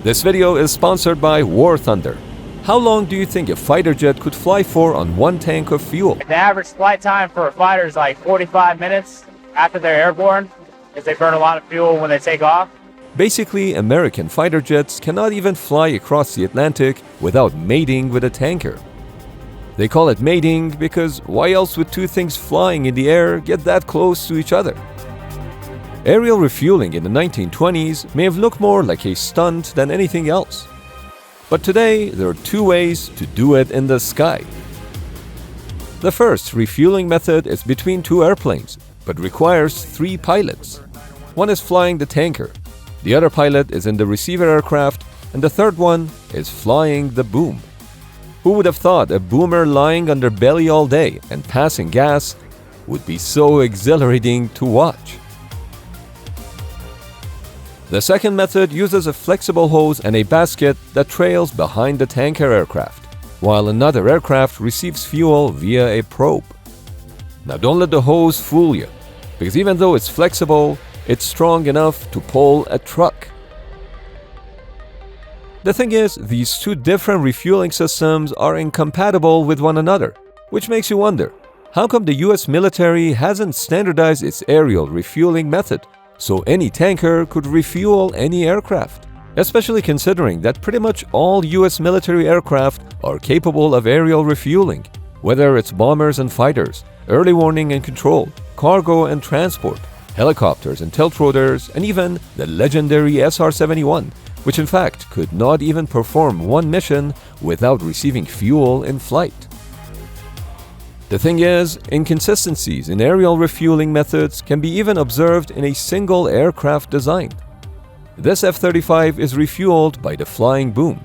This video is sponsored by War Thunder. How long do you think a fighter jet could fly for on one tank of fuel? The average flight time for a fighter is like 45 minutes after they're airborne, because they burn a lot of fuel when they take off. Basically, American fighter jets cannot even fly across the Atlantic without mating with a tanker. They call it mating because why else would two things flying in the air get that close to each other? Aerial refueling in the 1920s may have looked more like a stunt than anything else. But today, there are two ways to do it in the sky. The first refueling method is between two airplanes, but requires three pilots. One is flying the tanker, the other pilot is in the receiver aircraft, and the third one is flying the boom. Who would have thought a boomer lying on their belly all day and passing gas would be so exhilarating to watch? The second method uses a flexible hose and a basket that trails behind the tanker aircraft, while another aircraft receives fuel via a probe. Now don't let the hose fool you, because even though it's flexible, it's strong enough to pull a truck. The thing is, these two different refueling systems are incompatible with one another, which makes you wonder, how come the US military hasn't standardized its aerial refueling method so any tanker could refuel any aircraft? Especially considering that pretty much all US military aircraft are capable of aerial refueling, whether it's bombers and fighters, early warning and control, cargo and transport, helicopters and tiltrotors, and even the legendary SR-71, which in fact could not even perform one mission without receiving fuel in flight. The thing is, inconsistencies in aerial refueling methods can be even observed in a single aircraft design. This F-35 is refueled by the flying boom,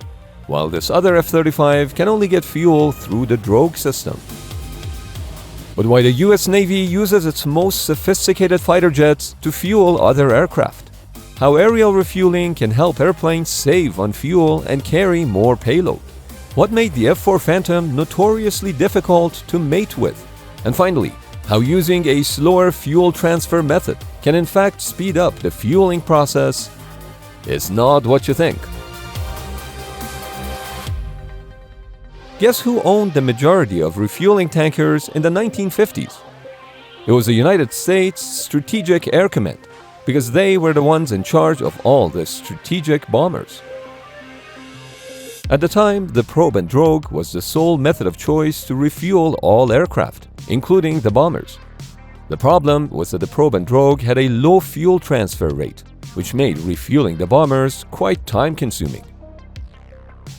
while this other F-35 can only get fuel through the drogue system. But why the US Navy uses its most sophisticated fighter jets to fuel other aircraft? How aerial refueling can help airplanes save on fuel and carry more payload? What made the F-4 Phantom notoriously difficult to mate with? And finally, how using a slower fuel transfer method can in fact speed up the fueling process is not what you think. Guess who owned the majority of refueling tankers in the 1950s? It was the United States Strategic Air Command, because they were the ones in charge of all the strategic bombers. At the time, the probe and drogue was the sole method of choice to refuel all aircraft, including the bombers. The problem was that the probe and drogue had a low fuel transfer rate, which made refueling the bombers quite time-consuming.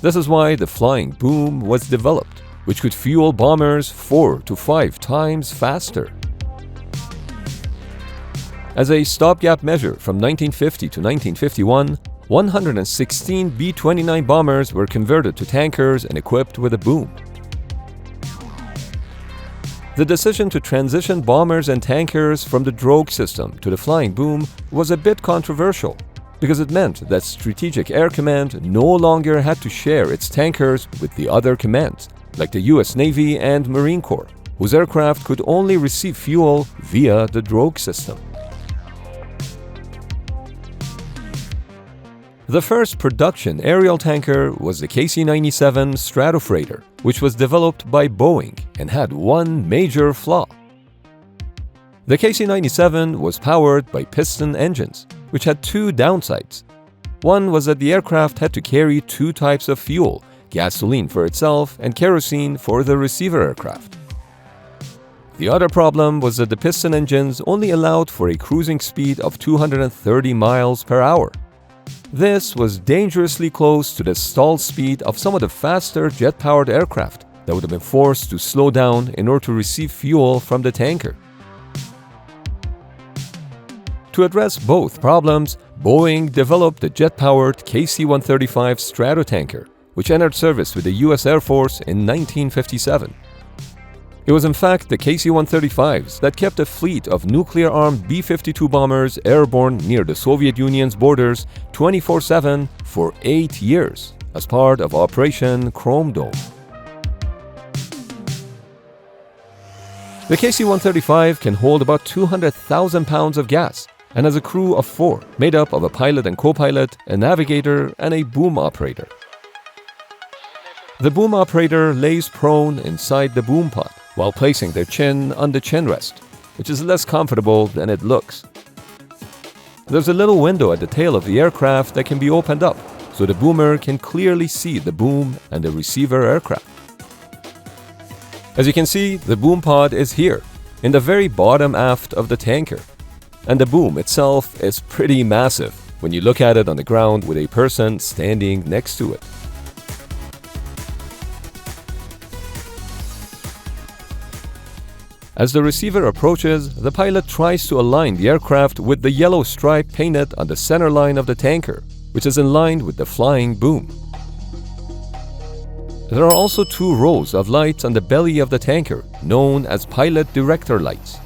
This is why the flying boom was developed, which could fuel bombers 4 to 5 times faster. As a stopgap measure from 1950 to 1951, 116 B-29 bombers were converted to tankers and equipped with a boom. The decision to transition bombers and tankers from the drogue system to the flying boom was a bit controversial, because it meant that Strategic Air Command no longer had to share its tankers with the other commands, like the US Navy and Marine Corps, whose aircraft could only receive fuel via the drogue system. The first production aerial tanker was the KC-97 Stratofreighter, which was developed by Boeing and had one major flaw. The KC-97 was powered by piston engines, which had two downsides. One was that the aircraft had to carry two types of fuel, gasoline for itself and kerosene for the receiver aircraft. The other problem was that the piston engines only allowed for a cruising speed of 230 miles per hour. This was dangerously close to the stall speed of some of the faster jet-powered aircraft that would have been forced to slow down in order to receive fuel from the tanker. To address both problems, Boeing developed the jet-powered KC-135 Stratotanker, which entered service with the US Air Force in 1957. It was in fact the KC-135s that kept a fleet of nuclear-armed B-52 bombers airborne near the Soviet Union's borders 24/7 for 8 years as part of Operation Chrome Dome. The KC-135 can hold about 200,000 pounds of gas, and has a crew of 4, made up of a pilot and co-pilot, a navigator, and a boom operator. The boom operator lays prone inside the boom pod while placing their chin on the chin rest, which is less comfortable than it looks. There's a little window at the tail of the aircraft that can be opened up, so the boomer can clearly see the boom and the receiver aircraft. As you can see, the boom pod is here, in the very bottom aft of the tanker, and the boom itself is pretty massive when you look at it on the ground with a person standing next to it. As the receiver approaches, the pilot tries to align the aircraft with the yellow stripe painted on the center line of the tanker, which is in line with the flying boom. There are also 2 rows of lights on the belly of the tanker, known as pilot director lights.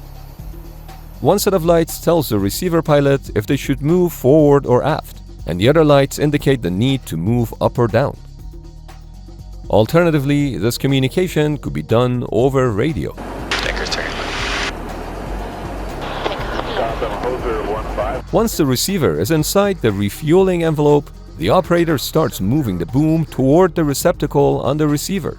One set of lights tells the receiver pilot if they should move forward or aft, and the other lights indicate the need to move up or down. Alternatively, this communication could be done over radio. Once the receiver is inside the refueling envelope, the operator starts moving the boom toward the receptacle on the receiver.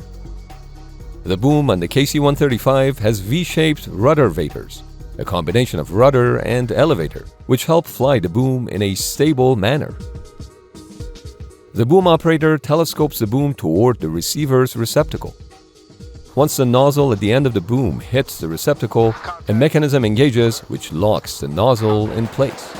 The boom on the KC-135 has V-shaped rudder vapors, a combination of rudder and elevator, which help fly the boom in a stable manner. The boom operator telescopes the boom toward the receiver's receptacle. Once the nozzle at the end of the boom hits the receptacle, a mechanism engages which locks the nozzle in place.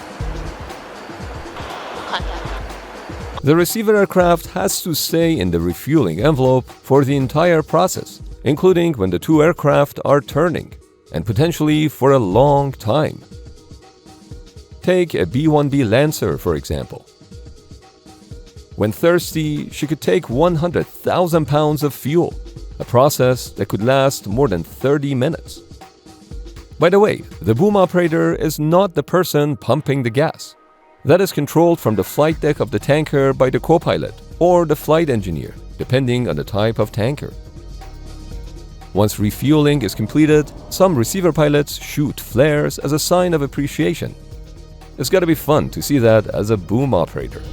The receiver aircraft has to stay in the refueling envelope for the entire process, including when the 2 aircraft are turning, and potentially for a long time. Take a B-1B Lancer, for example. When thirsty, she could take 100,000 pounds of fuel, a process that could last more than 30 minutes. By the way, the boom operator is not the person pumping the gas. That is controlled from the flight deck of the tanker by the co-pilot or the flight engineer, depending on the type of tanker. Once refueling is completed, some receiver pilots shoot flares as a sign of appreciation. It's gotta be fun to see that as a boom operator.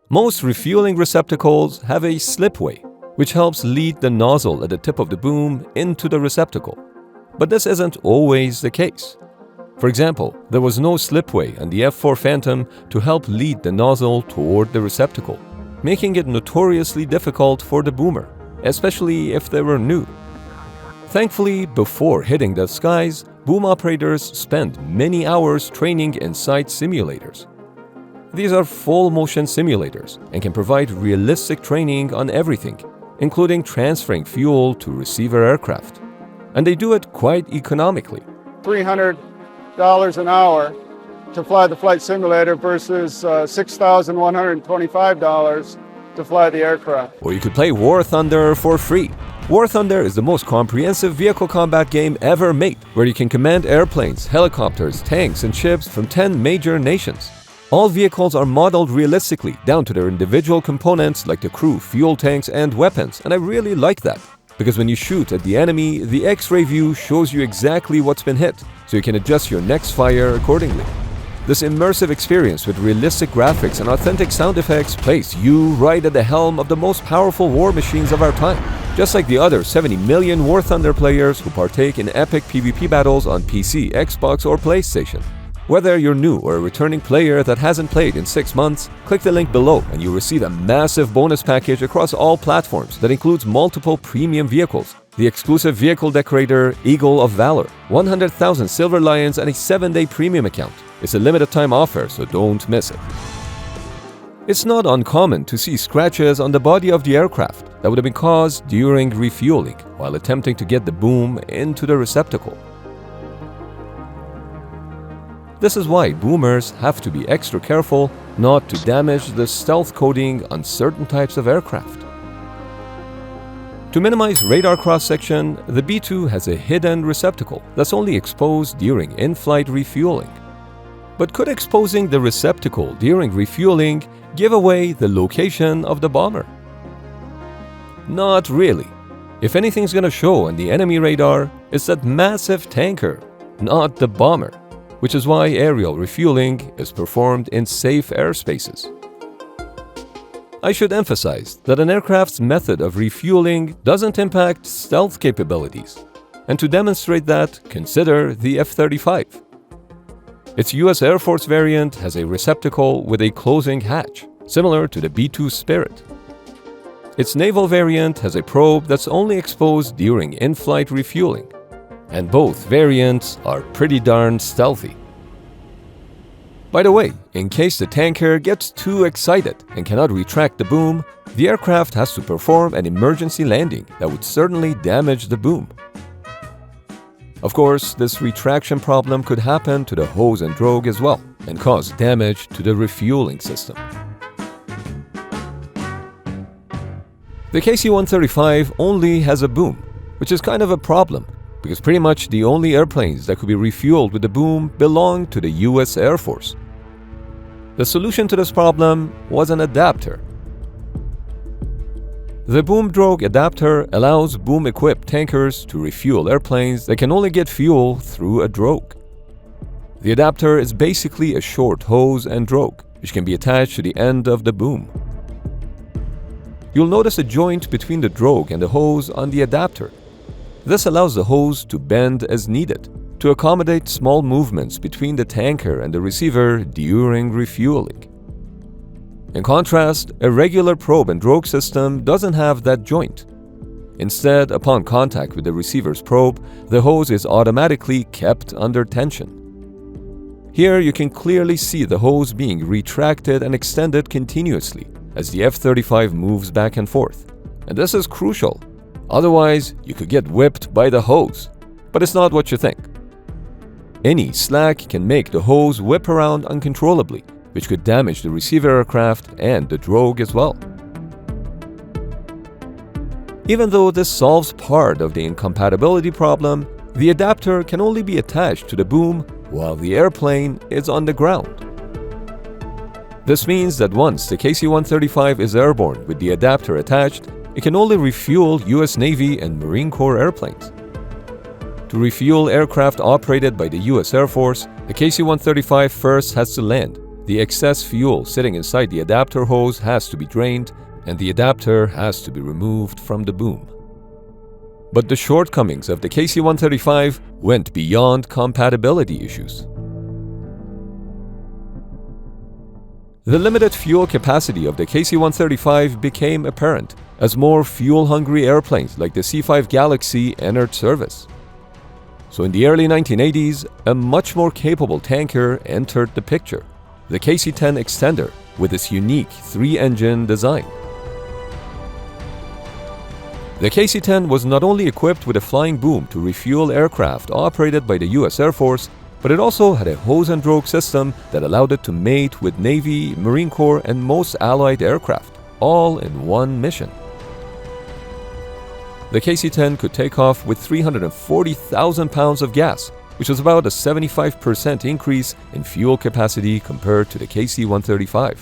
Most refueling receptacles have a slipway, which helps lead the nozzle at the tip of the boom into the receptacle. But this isn't always the case. For example, there was no slipway on the F-4 Phantom to help lead the nozzle toward the receptacle, making it notoriously difficult for the boomer, especially if they were new. Thankfully, before hitting the skies, boom operators spend many hours training inside simulators. These are full-motion simulators and can provide realistic training on everything, including transferring fuel to receiver aircraft. And they do it quite economically. $300 an hour to fly the flight simulator versus $6,125 to fly the aircraft. Or you could play War Thunder for free. War Thunder is the most comprehensive vehicle combat game ever made, where you can command airplanes, helicopters, tanks, and ships from 10 major nations. All vehicles are modeled realistically, down to their individual components like the crew, fuel tanks, and weapons, and I really like that. Because when you shoot at the enemy, the X-ray view shows you exactly what's been hit, so you can adjust your next fire accordingly. This immersive experience with realistic graphics and authentic sound effects place you right at the helm of the most powerful war machines of our time, just like the other 70 million War Thunder players who partake in epic PvP battles on PC, Xbox, or PlayStation. Whether you're new or a returning player that hasn't played in 6 months, click the link below and you'll receive a massive bonus package across all platforms that includes multiple premium vehicles, the exclusive vehicle decorator Eagle of Valor, 100,000 Silver Lions, and a 7-day premium account. It's a limited time offer, so don't miss it. It's not uncommon to see scratches on the body of the aircraft that would have been caused during refueling while attempting to get the boom into the receptacle. This is why boomers have to be extra careful not to damage the stealth coating on certain types of aircraft. To minimize radar cross-section, the B-2 has a hidden receptacle that's only exposed during in-flight refueling. But could exposing the receptacle during refueling give away the location of the bomber? Not really. If anything's gonna show on the enemy radar, it's that massive tanker, not the bomber, which is why aerial refueling is performed in safe airspaces. I should emphasize that an aircraft's method of refueling doesn't impact stealth capabilities, and to demonstrate that, consider the F-35. Its US Air Force variant has a receptacle with a closing hatch, similar to the B-2 Spirit. Its naval variant has a probe that's only exposed during in-flight refueling, and both variants are pretty darn stealthy. By the way, in case the tanker gets too excited and cannot retract the boom, the aircraft has to perform an emergency landing that would certainly damage the boom. Of course, this retraction problem could happen to the hose and drogue as well and cause damage to the refueling system. The KC-135 only has a boom, which is kind of a problem because pretty much the only airplanes that could be refueled with the boom belong to the US Air Force. The solution to this problem was an adapter. The boom drogue adapter allows boom-equipped tankers to refuel airplanes that can only get fuel through a drogue. The adapter is basically a short hose and drogue, which can be attached to the end of the boom. You'll notice a joint between the drogue and the hose on the adapter. This allows the hose to bend as needed to accommodate small movements between the tanker and the receiver during refueling. In contrast, a regular probe and drogue system doesn't have that joint. Instead, upon contact with the receiver's probe, the hose is automatically kept under tension. Here you can clearly see the hose being retracted and extended continuously as the F-35 moves back and forth. And this is crucial. Otherwise, you could get whipped by the hose. But it's not what you think. Any slack can make the hose whip around uncontrollably, which could damage the receiver aircraft and the drogue as well. Even though this solves part of the incompatibility problem, the adapter can only be attached to the boom while the airplane is on the ground. This means that once the KC-135 is airborne with the adapter attached, it can only refuel US Navy and Marine Corps airplanes. To refuel aircraft operated by the US Air Force, the KC-135 first has to land. The excess fuel sitting inside the adapter hose has to be drained, and the adapter has to be removed from the boom. But the shortcomings of the KC-135 went beyond compatibility issues. The limited fuel capacity of the KC-135 became apparent as more fuel-hungry airplanes like the C-5 Galaxy entered service. So in the early 1980s, a much more capable tanker entered the picture, the KC-10 Extender with its unique 3-engine design. The KC-10 was not only equipped with a flying boom to refuel aircraft operated by the US Air Force, but it also had a hose and drogue system that allowed it to mate with Navy, Marine Corps, and most Allied aircraft, all in one mission. The KC-10 could take off with 340,000 pounds of gas, which was about a 75% increase in fuel capacity compared to the KC-135.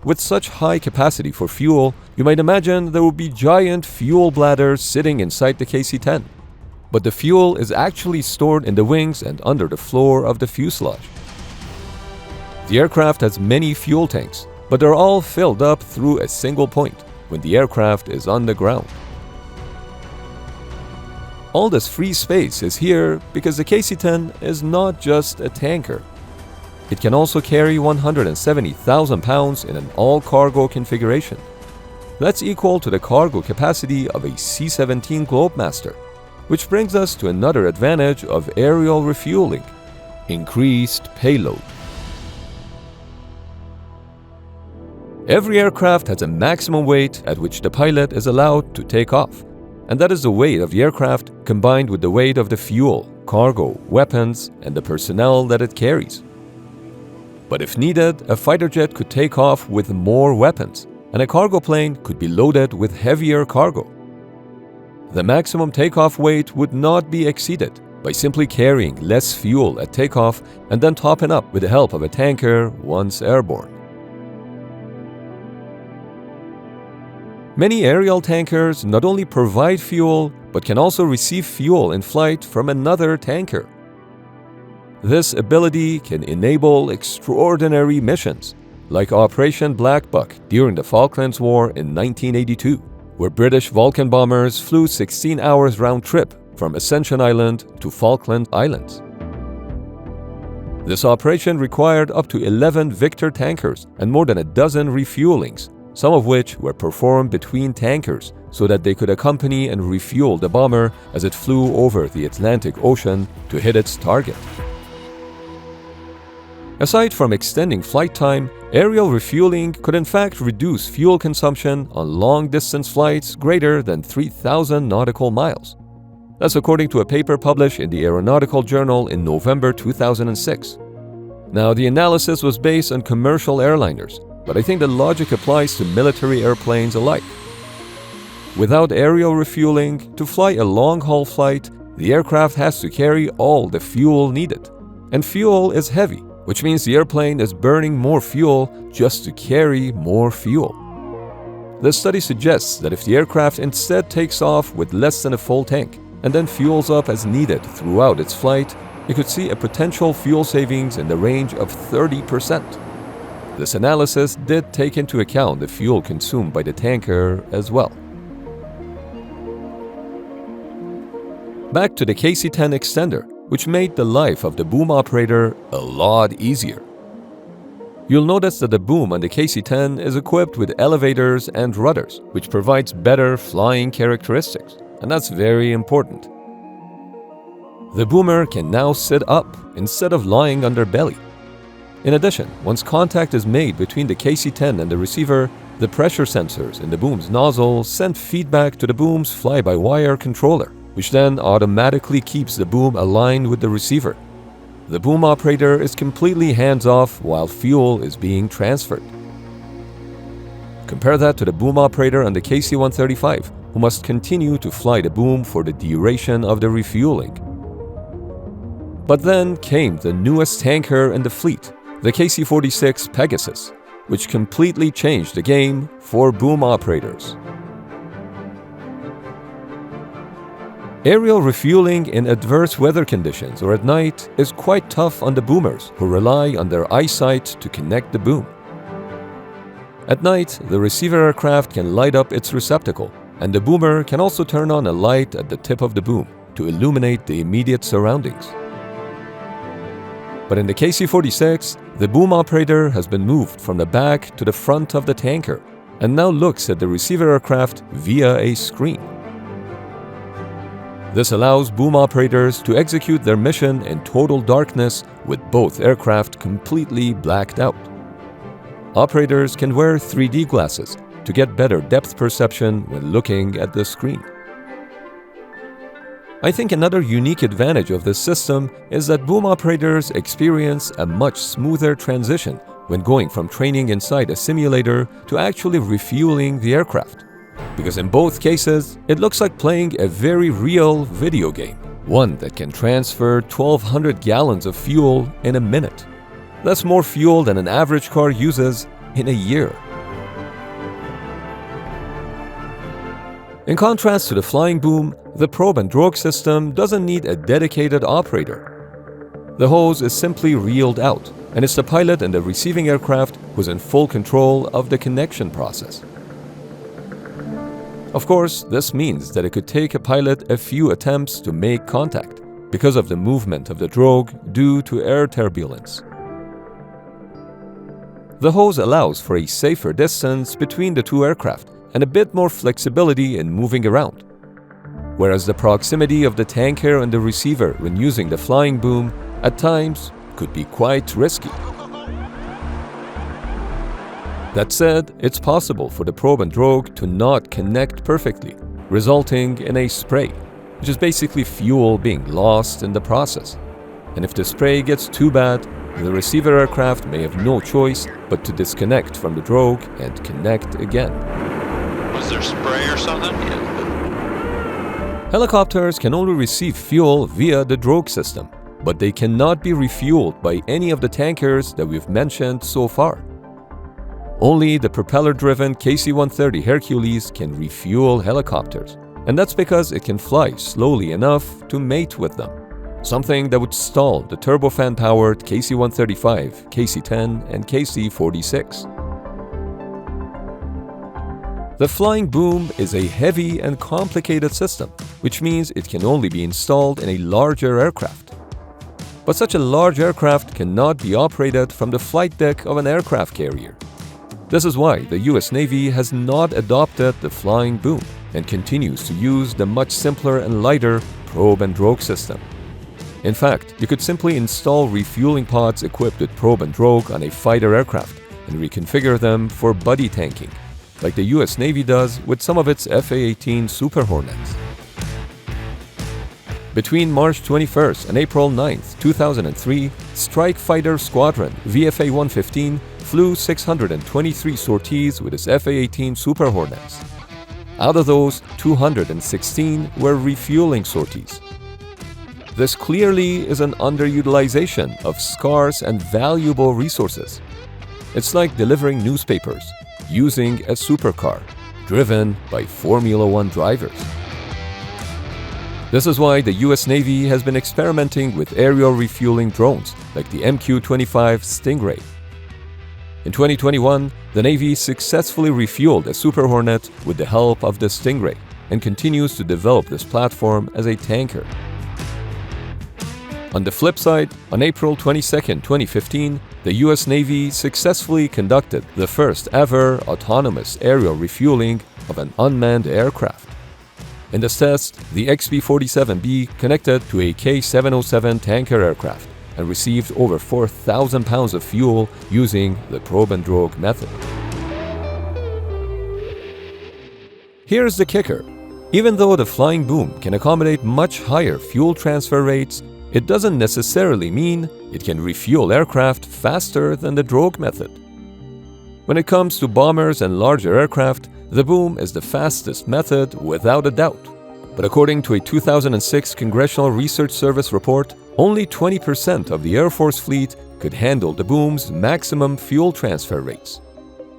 With such high capacity for fuel, you might imagine there would be giant fuel bladders sitting inside the KC-10. But the fuel is actually stored in the wings and under the floor of the fuselage. The aircraft has many fuel tanks, but they're all filled up through a single point when the aircraft is on the ground. All this free space is here because the KC-10 is not just a tanker. It can also carry 170,000 pounds in an all-cargo configuration. That's equal to the cargo capacity of a C-17 Globemaster, which brings us to another advantage of aerial refueling: increased payload. Every aircraft has a maximum weight at which the pilot is allowed to take off, and that is the weight of the aircraft combined with the weight of the fuel, cargo, weapons, and the personnel that it carries. But if needed, a fighter jet could take off with more weapons, and a cargo plane could be loaded with heavier cargo. The maximum takeoff weight would not be exceeded by simply carrying less fuel at takeoff and then topping up with the help of a tanker once airborne. Many aerial tankers not only provide fuel, but can also receive fuel in flight from another tanker. This ability can enable extraordinary missions, like Operation Black Buck during the Falklands War in 1982, where British Vulcan bombers flew 16 hours round trip from Ascension Island to Falkland Islands. This operation required up to 11 Victor tankers and more than a dozen refuelings, some of which were performed between tankers so that they could accompany and refuel the bomber as it flew over the Atlantic Ocean to hit its target. Aside from extending flight time, aerial refueling could in fact reduce fuel consumption on long-distance flights greater than 3,000 nautical miles. That's according to a paper published in the Aeronautical Journal in November 2006. Now, the analysis was based on commercial airliners, but I think the logic applies to military airplanes alike. Without aerial refueling, to fly a long-haul flight, the aircraft has to carry all the fuel needed. And fuel is heavy, which means the airplane is burning more fuel just to carry more fuel. The study suggests that if the aircraft instead takes off with less than a full tank and then fuels up as needed throughout its flight, you could see a potential fuel savings in the range of 30%. This analysis did take into account the fuel consumed by the tanker as well. Back to the KC-10 extender, which made the life of the boom operator a lot easier. You'll notice that the boom on the KC-10 is equipped with elevators and rudders, which provides better flying characteristics, and that's very important. The boomer can now sit up instead of lying on their belly. In addition, once contact is made between the KC-10 and the receiver, the pressure sensors in the boom's nozzle send feedback to the boom's fly-by-wire controller, which then automatically keeps the boom aligned with the receiver. The boom operator is completely hands-off while fuel is being transferred. Compare that to the boom operator on the KC-135, who must continue to fly the boom for the duration of the refueling. But then came the newest tanker in the fleet, the KC-46 Pegasus, which completely changed the game for boom operators. Aerial refueling in adverse weather conditions or at night is quite tough on the boomers who rely on their eyesight to connect the boom. At night, the receiver aircraft can light up its receptacle, and the boomer can also turn on a light at the tip of the boom to illuminate the immediate surroundings. But in the KC-46, the boom operator has been moved from the back to the front of the tanker and now looks at the receiver aircraft via a screen. This allows boom operators to execute their mission in total darkness with both aircraft completely blacked out. Operators can wear 3D glasses to get better depth perception when looking at the screen. I think another unique advantage of this system is that boom operators experience a much smoother transition when going from training inside a simulator to actually refueling the aircraft. Because in both cases, it looks like playing a very real video game, one that can transfer 1,200 gallons of fuel in a minute. That's more fuel than an average car uses in a year. In contrast to the flying boom, the probe and drogue system doesn't need a dedicated operator. The hose is simply reeled out, and it's the pilot and the receiving aircraft who's in full control of the connection process. Of course, this means that it could take a pilot a few attempts to make contact because of the movement of the drogue due to air turbulence. The hose allows for a safer distance between the two aircraft and a bit more flexibility in moving around, whereas the proximity of the tanker and the receiver when using the flying boom at times could be quite risky. That said, it's possible for the probe and drogue to not connect perfectly, resulting in a spray, which is basically fuel being lost in the process. And if the spray gets too bad, the receiver aircraft may have no choice but to disconnect from the drogue and connect again. Was there spray or something? Helicopters can only receive fuel via the drogue system, but they cannot be refueled by any of the tankers that we've mentioned so far. Only the propeller-driven KC-130 Hercules can refuel helicopters, and that's because it can fly slowly enough to mate with them, something that would stall the turbofan-powered KC-135, KC-10, and KC-46. The flying boom is a heavy and complicated system, which means it can only be installed in a larger aircraft. But such a large aircraft cannot be operated from the flight deck of an aircraft carrier. This is why the US Navy has not adopted the flying boom and continues to use the much simpler and lighter probe and drogue system. In fact, you could simply install refueling pods equipped with probe and drogue on a fighter aircraft and reconfigure them for buddy tanking, like the US Navy does with some of its F/A-18 Super Hornets. Between March 21st and April 9th, 2003, Strike Fighter Squadron VFA-115 flew 623 sorties with its F/A-18 Super Hornets. Out of those, 216 were refueling sorties. This clearly is an underutilization of scarce and valuable resources. It's like delivering newspapers using a supercar driven by Formula One drivers. This is why the US Navy has been experimenting with aerial refueling drones like the MQ-25 Stingray. In 2021, the Navy successfully refueled a Super Hornet with the help of the Stingray and continues to develop this platform as a tanker. On the flip side, on April 22, 2015, the US Navy successfully conducted the first ever autonomous aerial refueling of an unmanned aircraft. In this test, the XB-47B connected to a K-707 tanker aircraft and received over 4,000 pounds of fuel using the probe and drogue method. Here's the kicker. Even though the flying boom can accommodate much higher fuel transfer rates, it doesn't necessarily mean it can refuel aircraft faster than the drogue method. When it comes to bombers and larger aircraft, the boom is the fastest method without a doubt. But according to a 2006 Congressional Research Service report, only 20% of the Air Force fleet could handle the boom's maximum fuel transfer rates.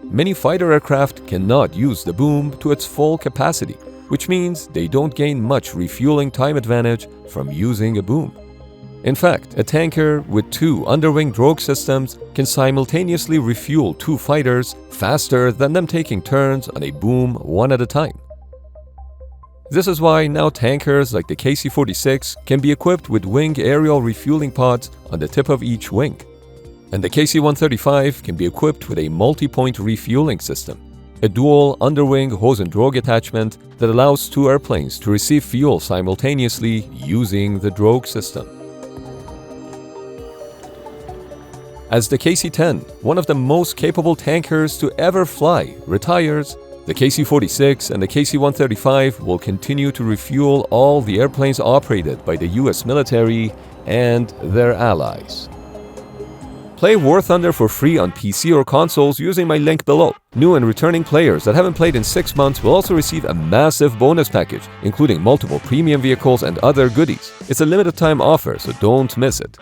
Many fighter aircraft cannot use the boom to its full capacity, which means they don't gain much refueling time advantage from using a boom. In fact, a tanker with 2 underwing drogue systems can simultaneously refuel 2 fighters faster than them taking turns on a boom one at a time. This is why now tankers like the KC-46 can be equipped with wing aerial refueling pods on the tip of each wing. And the KC-135 can be equipped with a multi-point refueling system, a dual underwing hose and drogue attachment that allows 2 airplanes to receive fuel simultaneously using the drogue system. As the KC-10, one of the most capable tankers to ever fly, retires, the KC-46 and the KC-135 will continue to refuel all the airplanes operated by the US military and their allies. Play War Thunder for free on PC or consoles using my link below. New and returning players that haven't played in 6 months will also receive a massive bonus package, including multiple premium vehicles and other goodies. It's a limited time offer, so don't miss it.